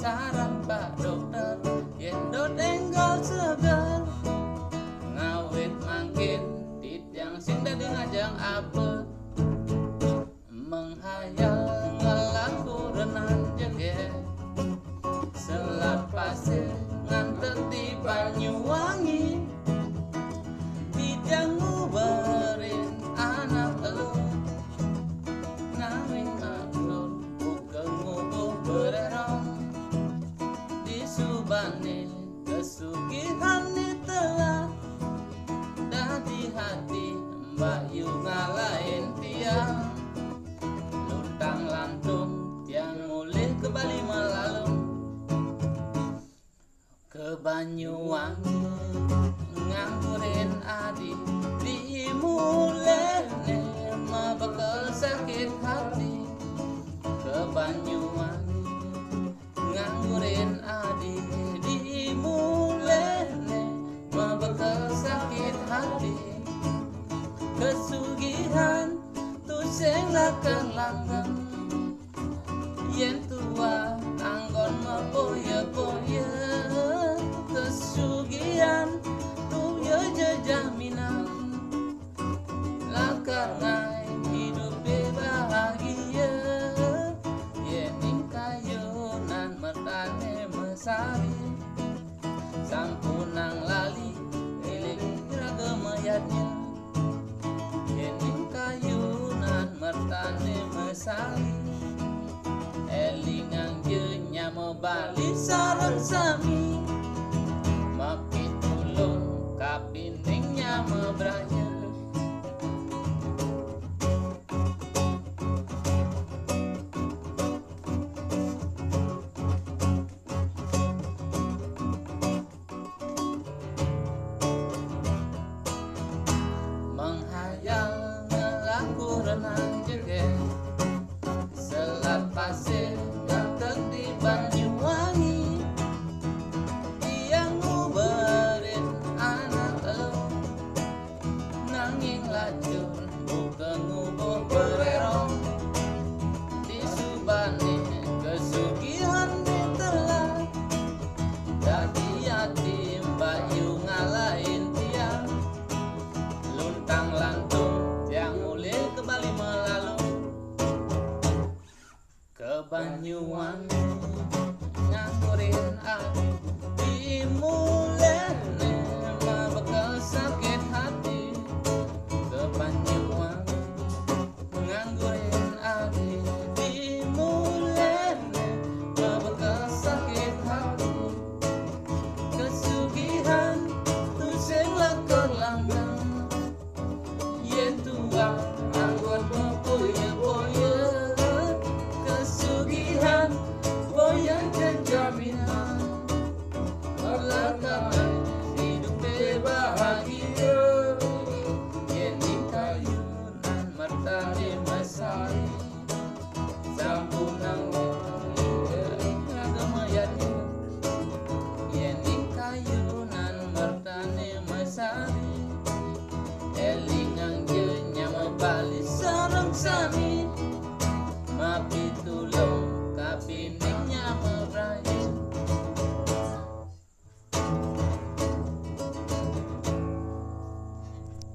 saran Pak Dokter yen do tenggal segar ngawit mangkin titiang sing dadi ngajang apa menghayal ngelaku renan jeger selapase ngantet di Banyuwangi bidang nguberin anak elu nanging aklur bukan ngubuh bererong di Subane kesugihan telah dadi hati Mbak Yu ngalahin tiang luntang lantung tiang mulih ke Bali melalung ke Banyuwangi nganggurin adi dimulene mah bakal sakit hati ke Banyuwangi nganggurin adi dimulene mah bakal sakit hati kesugihan tu sing lakang langgeng yen tua anggon mah poya-poya kesugihan tu yo jaminan lakar ngai hidup bahagia yen kayunan mertane mesari sampunang lali eling raga mayatnya yen kayunan mertane mesari elingang je nyamo Bali sareng sami